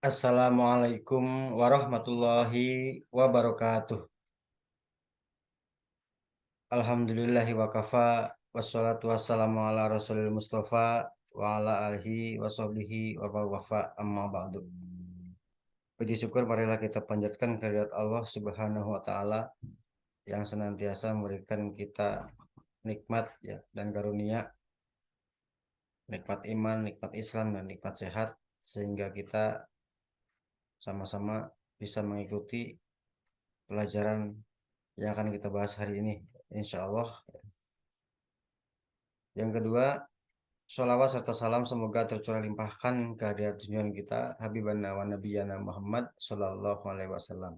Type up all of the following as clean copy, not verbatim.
Assalamualaikum warahmatullahi wabarakatuh. Alhamdulillahi wa kafa wassalatu wassalamu ala rasulil mustafa wa ala alihi wa sahbihi wa wafa amma ba'du. Puji syukur marilah kita panjatkan kehadirat Allah Subhanahu wa taala yang senantiasa memberikan kita nikmat ya dan karunia, nikmat iman, nikmat Islam dan nikmat sehat sehingga kita sama-sama bisa mengikuti pelajaran yang akan kita bahas hari ini, insya Allah. Yang kedua, sholawat serta salam semoga tercurah limpahkan kehadirat junjungan kita Habibana wa Nabiyana Muhammad Sallallahu Alaihi Wasallam.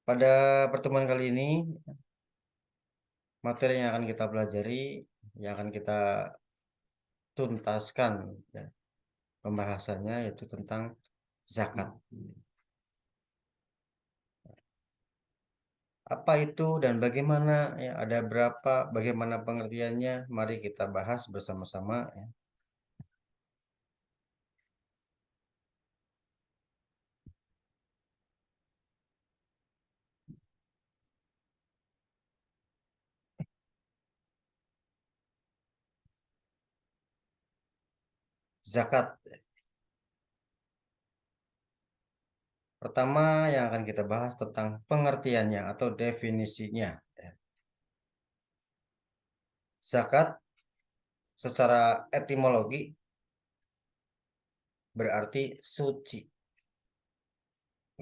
Pada pertemuan kali ini, materi yang akan kita pelajari, yang akan kita tuntaskan ya, pembahasannya yaitu tentang zakat. Apa itu dan bagaimana ya, ada berapa, bagaimana pengertiannya, mari kita bahas bersama-sama ya. Zakat. Pertama yang akan kita bahas tentang pengertiannya atau definisinya. Zakat secara etimologi berarti suci,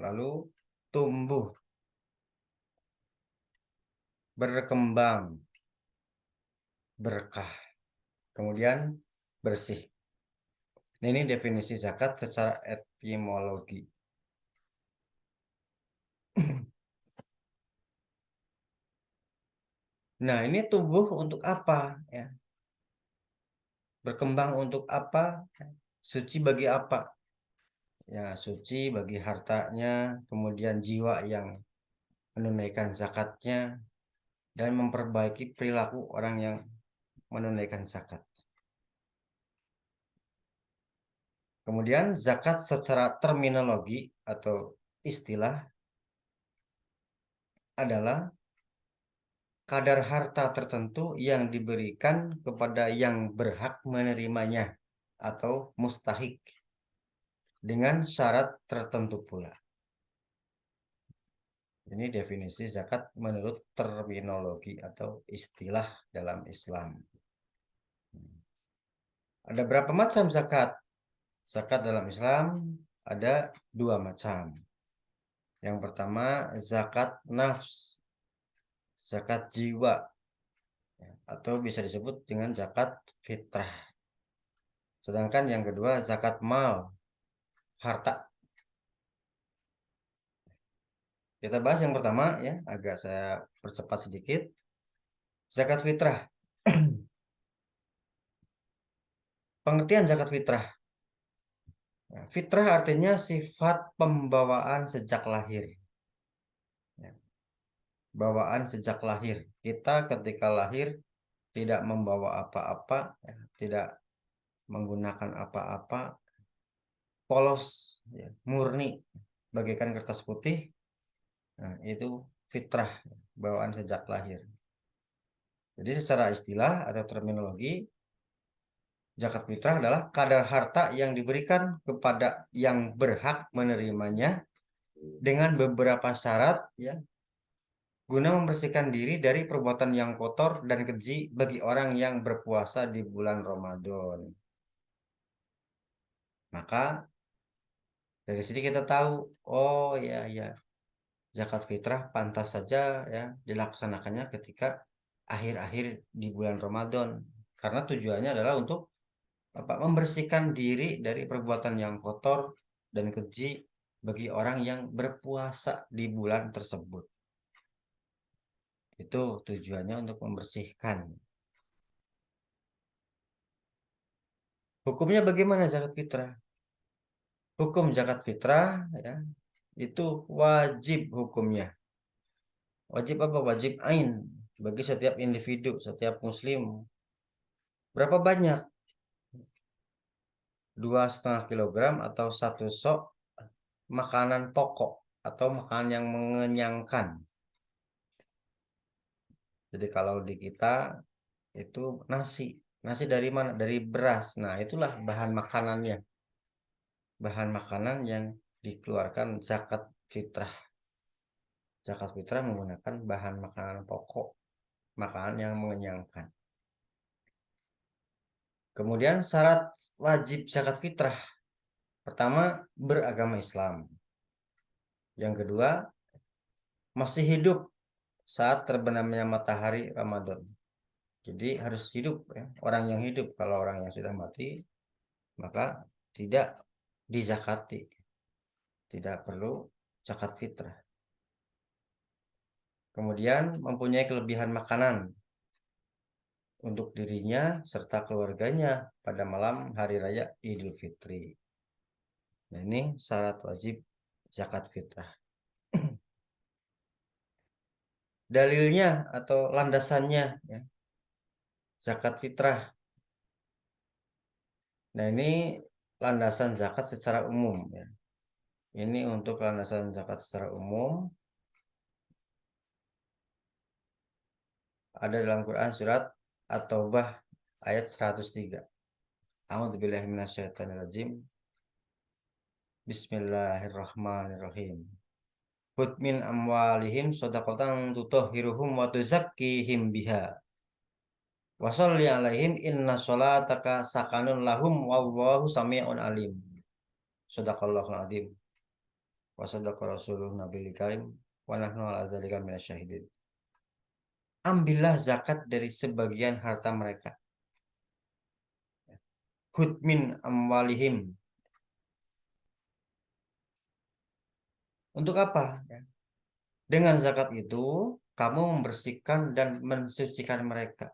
lalu tumbuh, berkembang, berkah, kemudian bersih. Ini definisi zakat secara etimologi. Nah, ini tumbuh untuk apa ya? Berkembang untuk apa? Suci bagi apa? Ya, suci bagi hartanya, kemudian jiwa yang menunaikan zakatnya, dan memperbaiki perilaku orang yang menunaikan zakat. Kemudian zakat secara terminologi atau istilah adalah kadar harta tertentu yang diberikan kepada yang berhak menerimanya atau mustahik dengan syarat tertentu pula. Ini definisi zakat menurut terminologi atau istilah dalam Islam. Ada berapa macam zakat? Zakat dalam Islam ada dua macam. Yang pertama zakat nafs, zakat jiwa, atau bisa disebut dengan zakat fitrah. Sedangkan yang kedua zakat mal, harta. Kita bahas yang pertama ya, agak saya percepat sedikit. Zakat fitrah. Pengertian zakat fitrah. Fitrah artinya sifat pembawaan sejak lahir. Bawaan sejak lahir. Kita ketika lahir tidak membawa apa-apa, tidak menggunakan apa-apa, polos, ya, murni, bagaikan kertas putih. Nah, itu fitrah, bawaan sejak lahir. Jadi secara istilah atau terminologi, zakat fitrah adalah kadar harta yang diberikan kepada yang berhak menerimanya dengan beberapa syarat, ya, guna membersihkan diri dari perbuatan yang kotor dan keji bagi orang yang berpuasa di bulan Ramadan. Maka dari sini kita tahu, oh ya ya, zakat fitrah pantas saja ya dilaksanakannya ketika akhir-akhir di bulan Ramadan. Karena tujuannya adalah untuk apa? Membersihkan diri dari perbuatan yang kotor dan keji bagi orang yang berpuasa di bulan tersebut. Itu tujuannya untuk membersihkan. Hukumnya bagaimana zakat fitrah? Hukum zakat fitrah ya itu wajib hukumnya. Wajib apa? Wajib ain bagi setiap individu, setiap muslim. Berapa banyak? 2,5 kilogram atau 1 sok makanan pokok atau makanan yang mengenyangkan. Jadi kalau di kita itu nasi. Nasi dari mana? Dari beras. Nah, itulah bahan makanannya. Bahan makanan yang dikeluarkan zakat fitrah. Zakat fitrah menggunakan bahan makanan pokok, makanan yang mengenyangkan. Kemudian syarat wajib zakat fitrah. Pertama, beragama Islam. Yang kedua, masih hidup saat terbenamnya matahari Ramadan. Jadi harus hidup ya, orang yang hidup. Kalau orang yang sudah mati, maka tidak dizakati, tidak perlu zakat fitrah. Kemudian mempunyai kelebihan makanan untuk dirinya serta keluarganya pada malam hari raya Idul Fitri. Nah, ini syarat wajib zakat fitrah. Dalilnya atau landasannya ya, zakat fitrah. Nah, ini landasan zakat secara umum ya. Ini untuk landasan zakat secara umum ada dalam Quran surat At-Taubah ayat 103. A'udzubillahi minasyaitonirrajim. Bismillahirrahmanirrahim. Khudh min amwalihim shadaqatan tutahhiruhum wa tuzakkihim biha. Wa sholli alaihim inna sholataka sakanun lahum wallahu sami'un alim. Shadaqallahul adzim. Wa sadaqa rasuluhu nabiyil karim wa nahnu ala dzalika minasyahidin. Ambillah zakat dari sebagian harta mereka. Khudh min amwalihim. Untuk apa? Dengan zakat itu, kamu membersihkan dan mensucikan mereka.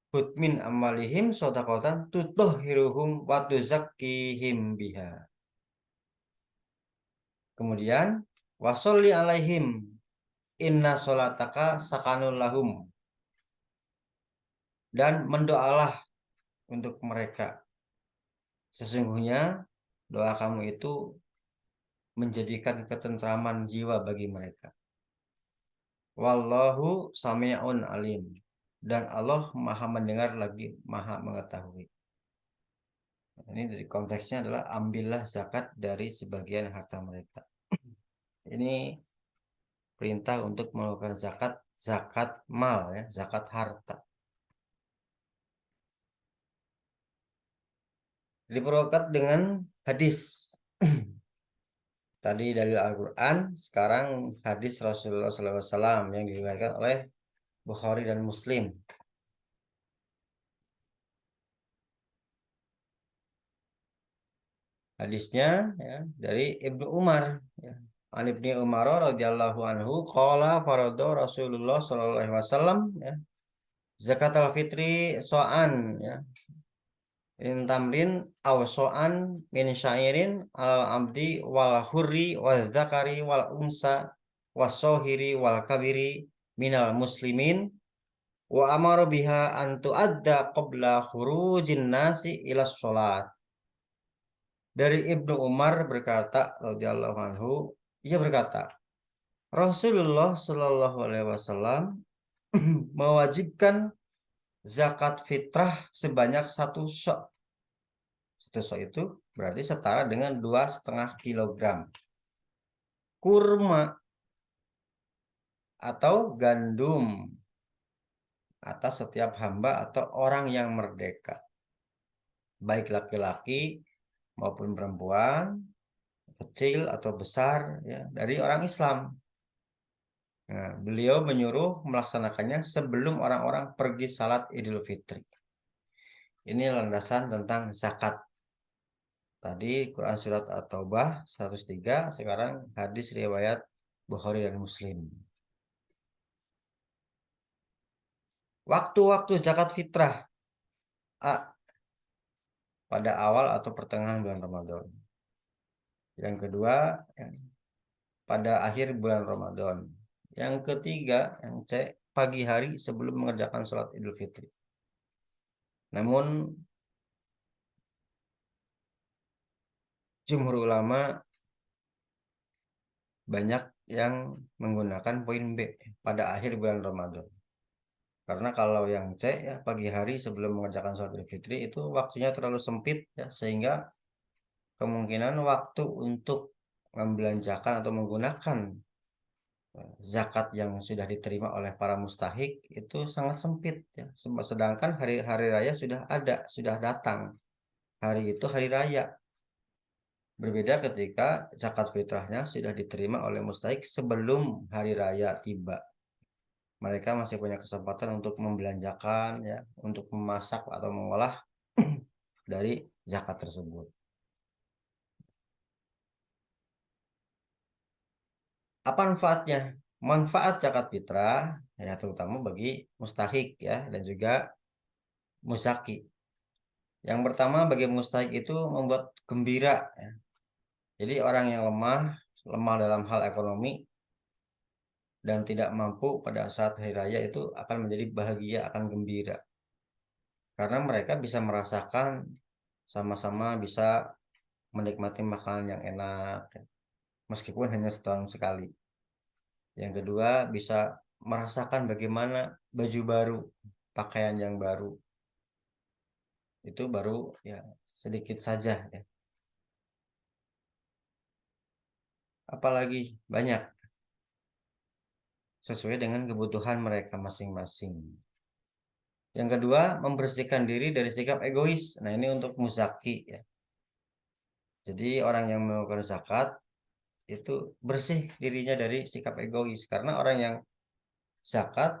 Khudh min amwalihim shadaqatan tutahhiruhum wa tuzakkihim biha. Kemudian, wa sholli alaihim inna sholataka sakanun lahum. Dan mendoalah untuk mereka. Sesungguhnya doa kamu itu menjadikan ketentraman jiwa bagi mereka. Wallahu sami'un alim. Dan Allah maha mendengar lagi maha mengetahui. Ini dari konteksnya adalah ambillah zakat dari sebagian harta mereka. Ini perintah untuk melakukan zakat, zakat mal ya, zakat harta. Diperkuat dengan hadis. Tadi dari Al-Quran, sekarang hadis Rasulullah SAW yang diriwayatkan oleh Bukhari dan Muslim. Hadisnya ya, dari Ibnu Umar. Ya. An Ibnu Umar radhiyallahu anhu qala farada Rasulullah sallallahu alaihi wasallam ya. Zakat al-fitri so'an ya. In tamrin aw so'an min syairin al abdi wal hurri wal zakari wal unsa wasohiri wal kabiri minal muslimin wa amara biha an tu'adda qabla khurujin nasi ila sholat. Dari Ibnu Umar berkata radhiyallahu anhu, ia berkata, Rasulullah Shallallahu alaihi wasallam mewajibkan zakat fitrah sebanyak 1 sok. 1 sok itu berarti setara dengan 2,5 kilogram kurma atau gandum atas setiap hamba atau orang yang merdeka, baik laki-laki maupun perempuan, kecil atau besar ya, dari orang Islam. Nah, beliau menyuruh melaksanakannya sebelum orang-orang pergi salat Idul Fitri. Ini landasan tentang zakat. Tadi Quran surat At-Taubah 103, sekarang hadis riwayat Bukhari dan Muslim. Waktu-waktu zakat fitrah A. Pada awal atau pertengahan bulan Ramadan. Yang kedua, pada akhir bulan Ramadan. Yang ketiga, yang C, pagi hari sebelum mengerjakan sholat Idul Fitri. Namun jumhur ulama banyak yang menggunakan poin B pada akhir bulan Ramadan. Karena kalau yang C ya pagi hari sebelum mengerjakan sholat Idul Fitri itu waktunya terlalu sempit ya, sehingga kemungkinan waktu untuk membelanjakan atau menggunakan zakat yang sudah diterima oleh para mustahik itu sangat sempit ya. Sedangkan hari raya sudah ada, sudah datang. Hari itu hari raya. Berbeda ketika zakat fitrahnya sudah diterima oleh mustahik sebelum hari raya tiba. Mereka masih punya kesempatan untuk membelanjakan ya, untuk memasak atau mengolah dari zakat tersebut. Apa manfaatnya? Manfaat zakat fitrah ya terutama bagi mustahik ya dan juga muzaki. Yang pertama bagi mustahik itu membuat gembira ya. Jadi orang yang lemah dalam hal ekonomi dan tidak mampu pada saat hari raya itu akan menjadi bahagia, akan gembira. Karena mereka bisa merasakan sama-sama bisa menikmati makanan yang enak ya, meskipun hanya setahun sekali. Yang kedua bisa merasakan bagaimana baju baru, pakaian yang baru. Itu baru ya sedikit saja ya. Apalagi banyak sesuai dengan kebutuhan mereka masing-masing. Yang kedua, membersihkan diri dari sikap egois. Nah, ini untuk muzaki ya. Jadi orang yang melakukan zakat itu bersih dirinya dari sikap egois. Karena orang yang zakat,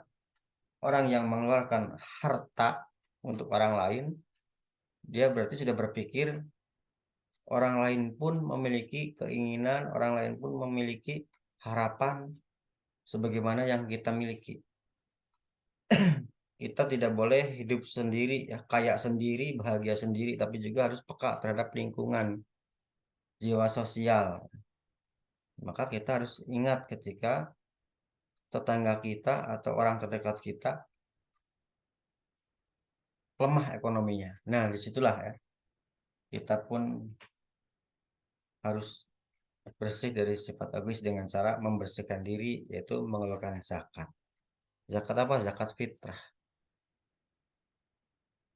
orang yang mengeluarkan harta untuk orang lain, dia berarti sudah berpikir orang lain pun memiliki keinginan, orang lain pun memiliki harapan sebagaimana yang kita miliki. Kita tidak boleh hidup sendiri, ya, kaya sendiri, bahagia sendiri, tapi juga harus peka terhadap lingkungan, jiwa sosial. Maka kita harus ingat ketika tetangga kita atau orang terdekat kita lemah ekonominya. Nah, disitulah ya, kita pun harus bersih dari sifat egois dengan cara membersihkan diri, yaitu mengeluarkan zakat. Zakat apa? Zakat fitrah.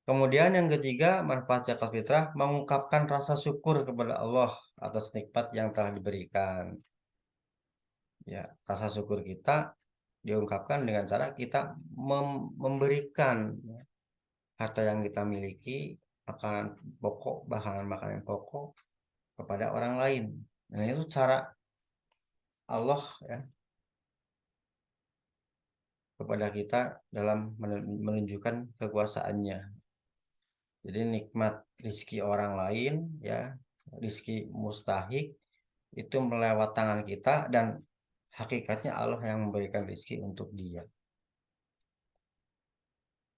Kemudian yang ketiga, manfaat zakat fitrah mengungkapkan rasa syukur kepada Allah atas nikmat yang telah diberikan. Ya, rasa syukur kita diungkapkan dengan cara kita memberikan ya, harta yang kita miliki, makanan pokok, bahan makanan pokok kepada orang lain. Nah, itu cara Allah ya kepada kita dalam menunjukkan kekuasaannya. Jadi nikmat rizki orang lain ya, rizki mustahik itu melewat tangan kita dan hakikatnya Allah yang memberikan rizki untuk dia.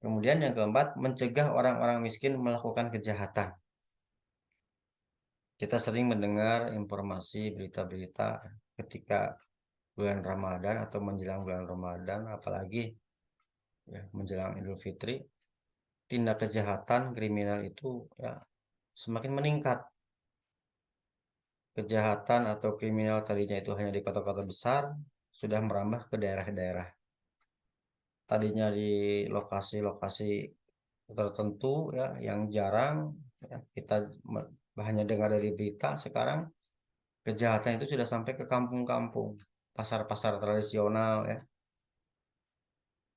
Kemudian yang keempat, mencegah orang-orang miskin melakukan kejahatan. Kita sering mendengar informasi berita-berita ketika bulan Ramadan atau menjelang bulan Ramadan, apalagi ya, menjelang Idul Fitri, tindak kejahatan kriminal itu ya semakin meningkat. Kejahatan atau kriminal tadinya itu hanya di kota-kota besar, sudah merambah ke daerah-daerah. Tadinya di lokasi-lokasi tertentu ya yang jarang ya, kita hanya dengar dari berita, sekarang kejahatan itu sudah sampai ke kampung-kampung, pasar-pasar tradisional ya,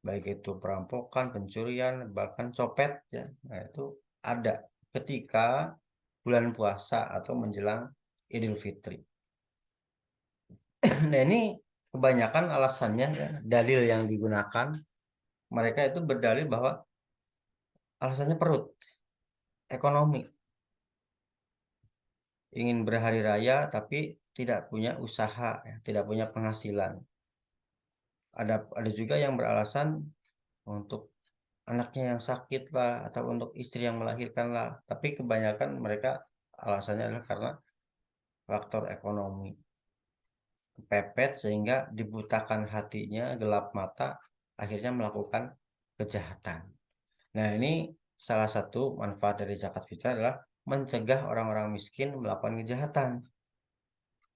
baik itu perampokan, pencurian, bahkan copet ya. Nah, itu ada ketika bulan puasa atau menjelang Idul Fitri. Nah, ini kebanyakan alasannya ya, dalil yang digunakan mereka itu berdalil bahwa alasannya perut, ekonomi, ingin berhari raya tapi tidak punya usaha, ya, tidak punya penghasilan. Ada juga yang beralasan untuk anaknya yang sakit lah atau untuk istri yang melahirkan lah. Tapi kebanyakan mereka alasannya adalah karena faktor ekonomi. Kepepet sehingga dibutakan hatinya, gelap mata, akhirnya melakukan kejahatan. Nah, ini salah satu manfaat dari zakat fitrah adalah mencegah orang-orang miskin melakukan kejahatan.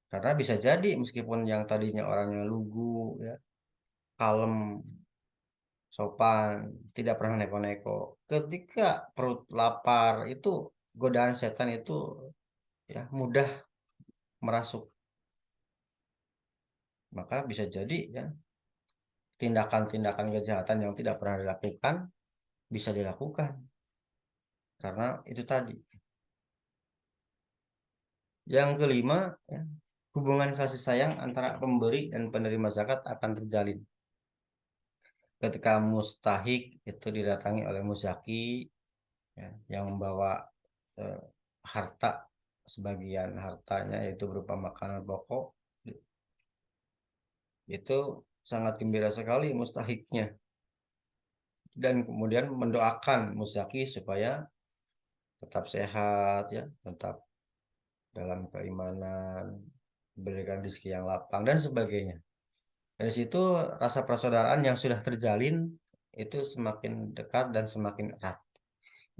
Karena bisa jadi meskipun yang tadinya orangnya lugu, ya, kalem, sopan, tidak pernah neko-neko, ketika perut lapar itu godaan setan itu ya mudah merasuk. Maka bisa jadi ya tindakan-tindakan kejahatan yang tidak pernah dilakukan bisa dilakukan karena itu tadi. Yang kelima, ya, hubungan kasih sayang antara pemberi dan penerima zakat akan terjalin. Ketika mustahik itu didatangi oleh muzaki, ya, yang membawa eh, harta, sebagian hartanya yaitu berupa makanan pokok, itu sangat gembira sekali mustahiknya dan kemudian mendoakan muzaki supaya tetap sehat, ya, tetap dalam keimanan, berikan rezeki yang lapang dan sebagainya. Dari situ rasa persaudaraan yang sudah terjalin itu semakin dekat dan semakin erat.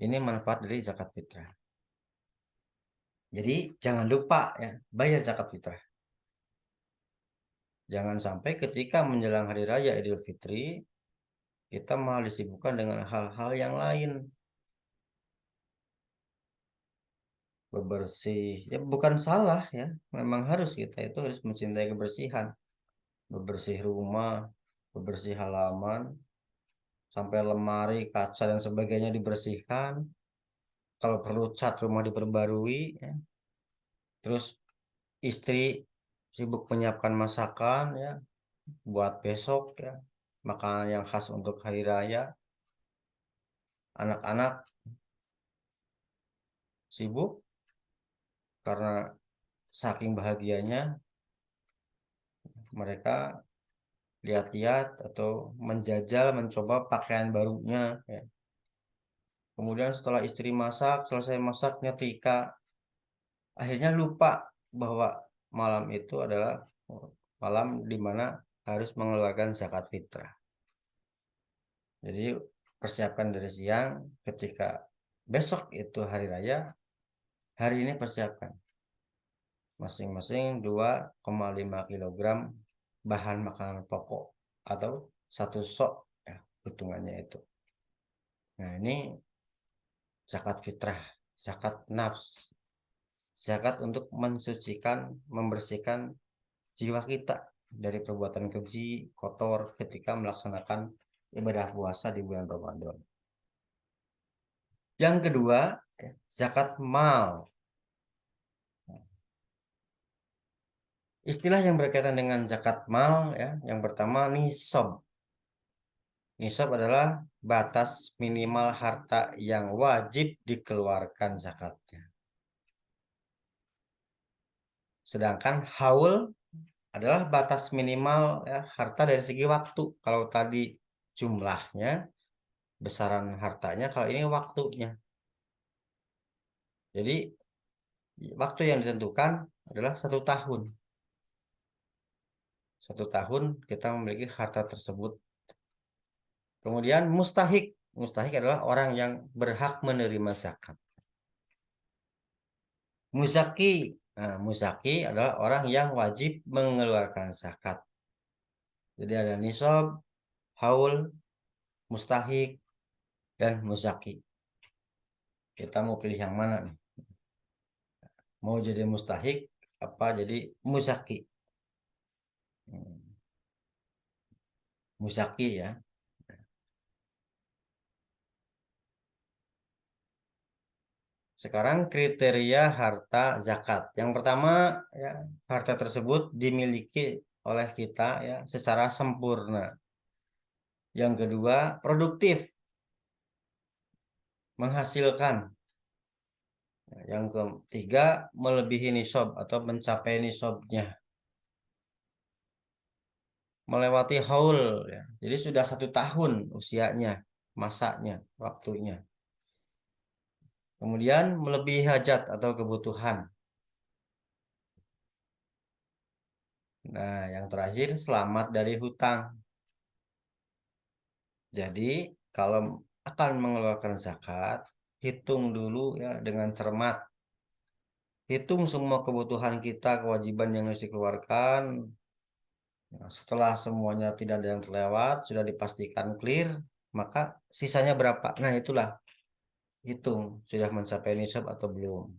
Ini manfaat dari zakat fitrah. Jadi jangan lupa ya, bayar zakat fitrah. Jangan sampai ketika menjelang hari raya Idul Fitri, kita malah disibukkan dengan hal-hal yang lain. Bebersih, ya bukan salah ya. Memang harus kita itu harus mencintai kebersihan. Bebersih rumah, bebersih halaman, sampai lemari, kaca dan sebagainya dibersihkan. Kalau perlu cat rumah diperbarui, ya. Terus istri sibuk menyiapkan masakan ya buat besok ya, makanan yang khas untuk hari raya. Anak-anak sibuk karena saking bahagianya mereka lihat-lihat atau menjajal mencoba pakaian barunya ya. Kemudian setelah istri masak, selesai masak nyetrika, akhirnya lupa bahwa malam itu adalah malam di mana harus mengeluarkan zakat fitrah. Jadi persiapkan dari siang, ketika besok itu hari raya, hari ini persiapkan masing-masing 2,5 kilogram bahan makanan pokok atau satu sok ya hitungannya itu. Nah, ini zakat fitrah, zakat nafs, zakat untuk mensucikan, membersihkan jiwa kita dari perbuatan keji, kotor ketika melaksanakan ibadah puasa di bulan Ramadan. Yang kedua, ya, zakat mal. Istilah yang berkaitan dengan zakat mal ya, yang pertama nisab. Nisab adalah batas minimal harta yang wajib dikeluarkan zakatnya. Sedangkan haul adalah batas minimal ya, harta dari segi waktu. Kalau tadi jumlahnya, besaran hartanya, kalau ini waktunya. Jadi waktu yang ditentukan adalah 1 tahun. 1 tahun kita memiliki harta tersebut. Kemudian mustahik. Mustahik adalah orang yang berhak menerima zakat. Muzaki. Nah, muzaki adalah orang yang wajib mengeluarkan zakat. Jadi ada nisab, haul, mustahik, dan muzaki. Kita mau pilih yang mana nih? Mau jadi mustahik apa jadi muzaki? Hmm, Muzaki ya. Sekarang kriteria harta zakat. Yang pertama ya, harta tersebut dimiliki oleh kita ya secara sempurna. Yang kedua, produktif, menghasilkan. Yang ketiga, melebihi nisab atau mencapai nisabnya, melewati haul ya. Jadi sudah 1 tahun usianya, masanya, waktunya. Kemudian melebihi hajat atau kebutuhan. Nah, yang terakhir selamat dari hutang. Jadi kalau akan mengeluarkan zakat, hitung dulu ya dengan cermat. Hitung semua kebutuhan kita, kewajiban yang harus dikeluarkan. Nah, setelah semuanya tidak ada yang terlewat, sudah dipastikan clear, maka sisanya berapa? Nah, itulah hitung sudah mencapai nisab atau belum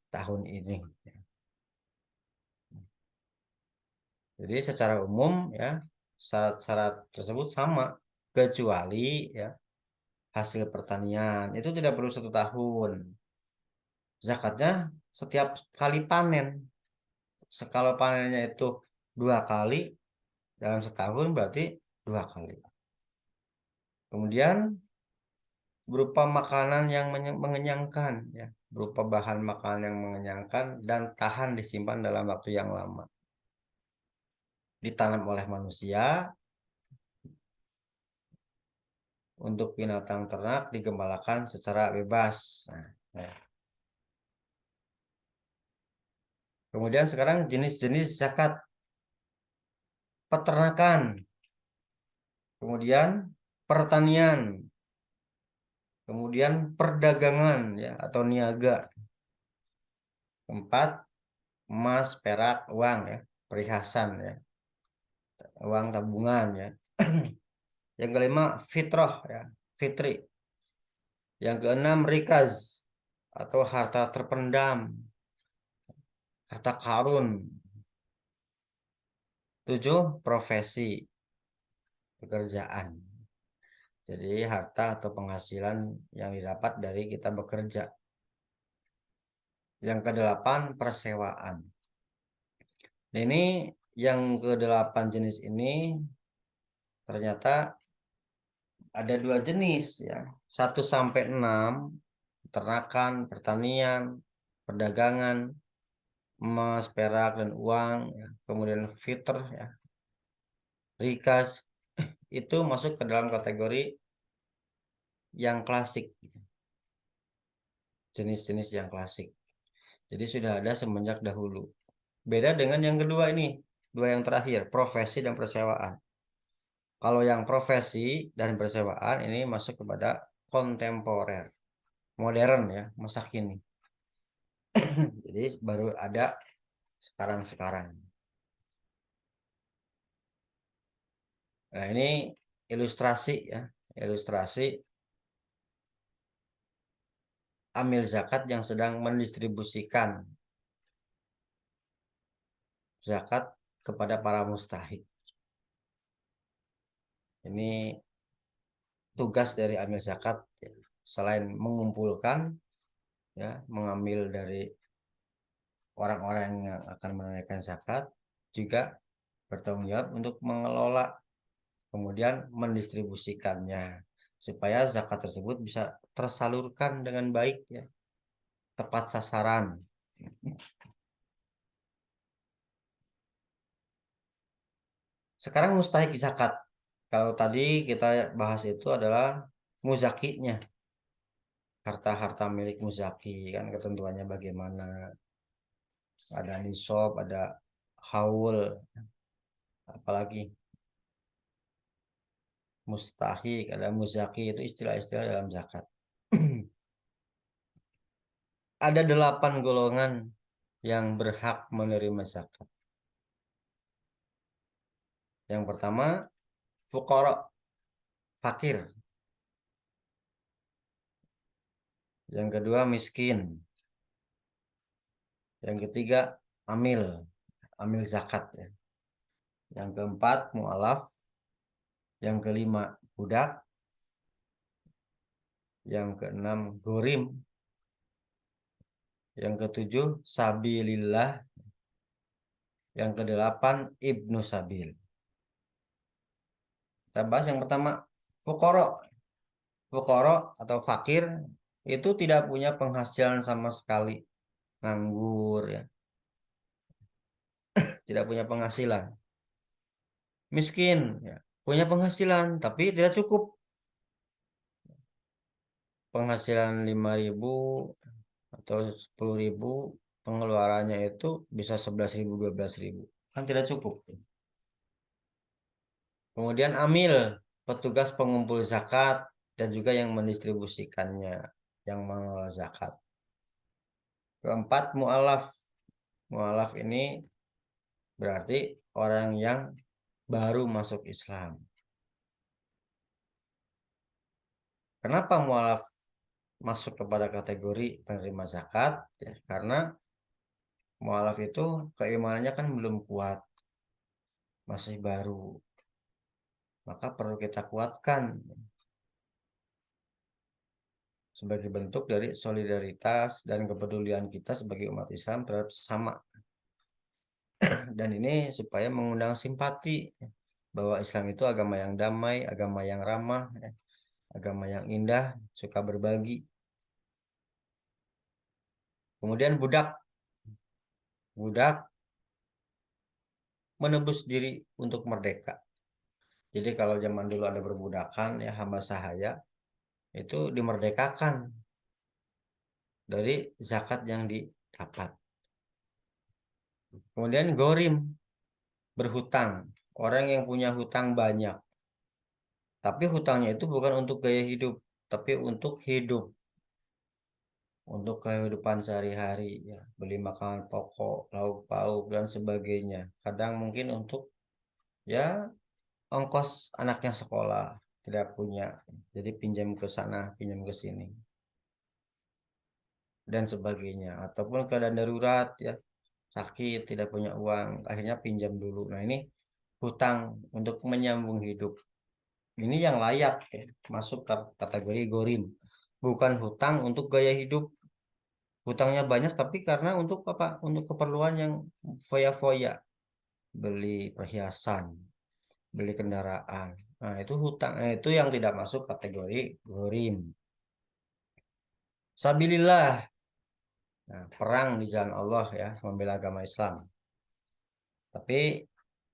tahun ini. Jadi secara umum ya syarat-syarat tersebut sama kecuali ya hasil pertanian itu tidak perlu 1 tahun. Zakatnya setiap kali panen. Kalau panennya itu 2 kali dalam setahun berarti 2 kali. Kemudian berupa makanan yang mengenyangkan ya, berupa bahan makanan yang mengenyangkan dan tahan disimpan dalam waktu yang lama. Ditanam oleh manusia untuk binatang ternak digembalakan secara bebas. Nah, ya. Kemudian sekarang jenis-jenis zakat peternakan, kemudian pertanian, kemudian perdagangan ya atau niaga. Keempat, emas, perak, uang ya, perhiasan ya, uang tabungan ya. Yang kelima, fitrah ya, fitri. Yang keenam, rikaz atau harta terpendam, harta karun. 7, profesi, pekerjaan. Jadi harta atau penghasilan yang didapat dari kita bekerja. Yang kedelapan, persewaan. Nah, ini yang kedelapan jenis ini ternyata ada 2 jenis ya. 1 sampai 6, peternakan, pertanian, perdagangan, emas, perak, dan uang. Ya. Kemudian fitr, ya, rikas, itu masuk ke dalam kategori yang klasik. Jenis-jenis yang klasik. Jadi sudah ada semenjak dahulu. Beda dengan yang kedua ini. 2 yang terakhir, profesi dan persewaan. Kalau yang profesi dan persewaan ini masuk kepada kontemporer. Modern ya, masa kini. Jadi baru ada sekarang-sekarang. Nah, ini ilustrasi ya. Ilustrasi amil zakat yang sedang mendistribusikan zakat kepada para mustahik. Ini tugas dari amil zakat ya. Selain mengumpulkan ya, mengambil dari orang-orang yang akan menunaikan zakat, juga bertanggung jawab untuk mengelola kemudian mendistribusikannya supaya zakat tersebut bisa tersalurkan dengan baik ya, tepat sasaran. Sekarang mustahik zakat. Kalau tadi kita bahas itu adalah muzakinya, harta-harta milik muzaki kan ketentuannya bagaimana. Ada nisab, ada haul, apalagi mustahik, ada muzaki itu istilah-istilah dalam zakat. Ada 8 golongan yang berhak menerima zakat. Yang pertama, fuqara, fakir. Yang kedua, miskin. Yang ketiga, amil, amil zakat ya. Yang keempat, mu'alaf. Yang kelima, budak. Yang keenam, gorim. Yang ketujuh, sabilillah. Yang kedelapan, ibnu sabil. Kita bahas yang pertama, fuqara. Fuqara atau fakir itu tidak punya penghasilan sama sekali, nganggur ya, tidak punya penghasilan. Miskin ya, punya penghasilan tapi tidak cukup. Penghasilan 5.000 atau 10.000, pengeluarannya itu bisa 11.000, 12.000, kan tidak cukup. Kemudian amil, petugas pengumpul zakat. dan juga yang mendistribusikannya, yang mengelola zakat. Keempat, mu'alaf. Mu'alaf ini berarti orang yang baru masuk Islam. Kenapa mu'alaf masuk kepada kategori penerima zakat? Ya, karena mu'alaf itu keimanannya kan belum kuat, masih baru. Maka perlu kita kuatkan sebagai bentuk dari solidaritas dan kepedulian kita sebagai umat Islam terhadap sesama. Dan ini supaya mengundang simpati bahwa Islam itu agama yang damai, agama yang ramah, agama yang indah, suka berbagi. Kemudian budak, budak menebus diri untuk merdeka. Jadi kalau zaman dulu ada perbudakan ya hamba sahaya itu dimerdekakan dari zakat yang didapat. Kemudian gorim, berhutang, orang yang punya hutang banyak. Tapi hutangnya itu bukan untuk gaya hidup, tapi untuk hidup, untuk kehidupan sehari-hari, ya, beli makanan pokok, lauk pauk dan sebagainya. Kadang mungkin untuk ya ongkos anaknya sekolah tidak punya, jadi pinjam ke sana, pinjam ke sini dan sebagainya. Ataupun keadaan darurat ya, sakit tidak punya uang, akhirnya pinjam dulu. Nah ini hutang untuk menyambung hidup. Ini yang layak ya, masuk ke kategori gorim. Bukan hutang untuk gaya hidup. Hutangnya banyak tapi karena untuk apa? Untuk keperluan yang foya-foya. Beli perhiasan, beli kendaraan. Nah, itu hutang. Nah, itu yang tidak masuk kategori gorim. Sabilillah. Nah, perang di jalan Allah ya, membela agama Islam. Tapi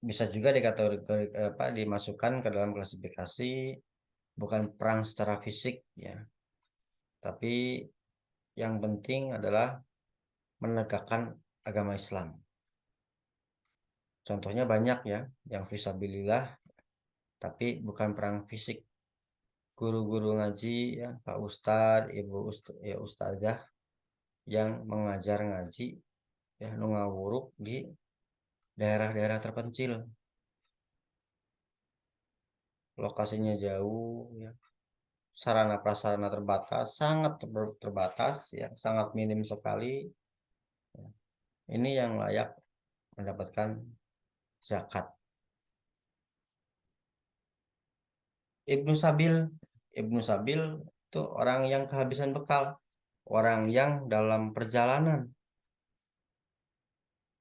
bisa juga dikategori apa dimasukkan ke dalam klasifikasi bukan perang secara fisik ya, tapi yang penting adalah menegakkan agama Islam. Contohnya banyak ya, yang fisabilillah, tapi bukan perang fisik. Guru-guru ngaji, ya, Pak Ustadz, Ibu ya, Ustazah, yang mengajar ngaji, ya, ngawuruk di daerah-daerah terpencil. Lokasinya jauh, ya, sarana prasarana terbatas, sangat terbatas, ya, sangat minim sekali. Ya. Ini yang layak mendapatkan zakat. Ibnu Sabil, Ibnu Sabil itu orang yang kehabisan bekal, orang yang dalam perjalanan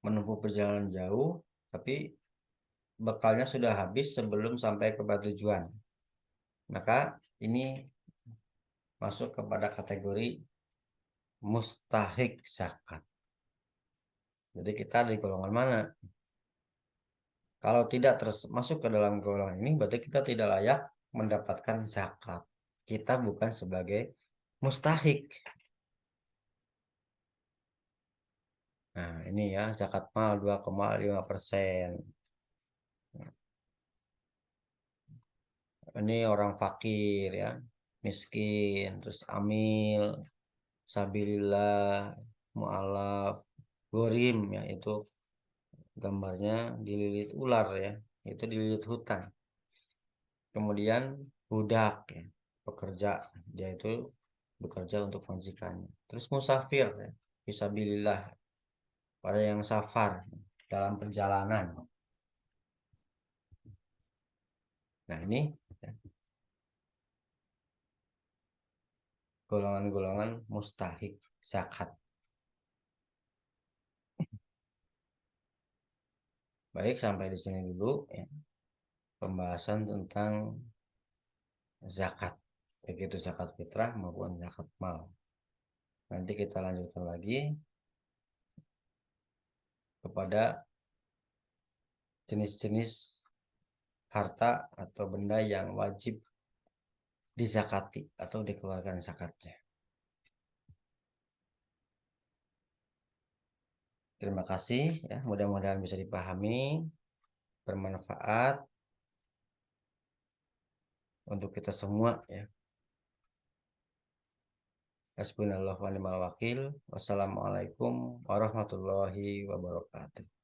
menempuh perjalanan jauh, tapi bekalnya sudah habis sebelum sampai ke tujuan. Maka ini masuk kepada kategori mustahik zakat. Jadi kita di golongan mana? Kalau tidak terus masuk ke dalam golongan ini, berarti kita tidak layak mendapatkan zakat. Kita bukan sebagai mustahik. Nah, ini ya zakat mal 2,5%. Ini orang fakir ya, miskin, terus amil, sabilillah, mu'alaf, gorim ya itu gambarnya dililit ular ya, itu dililit hutang. Kemudian budak ya, pekerja, dia itu bekerja untuk majikannya. Terus musafir ya, fisabilillah, pada yang safar dalam perjalanan. Nah ini ya, golongan-golongan mustahik zakat. Baik, sampai di sini dulu ya pembahasan tentang zakat, baik itu zakat fitrah maupun zakat mal. Nanti kita lanjutkan lagi kepada jenis-jenis harta atau benda yang wajib dizakati atau dikeluarkan zakatnya. Terima kasih ya, mudah-mudahan bisa dipahami, bermanfaat untuk kita semua ya. Hasbunallahu wa ni'mal wakil. Wassalamualaikum warahmatullahi wabarakatuh.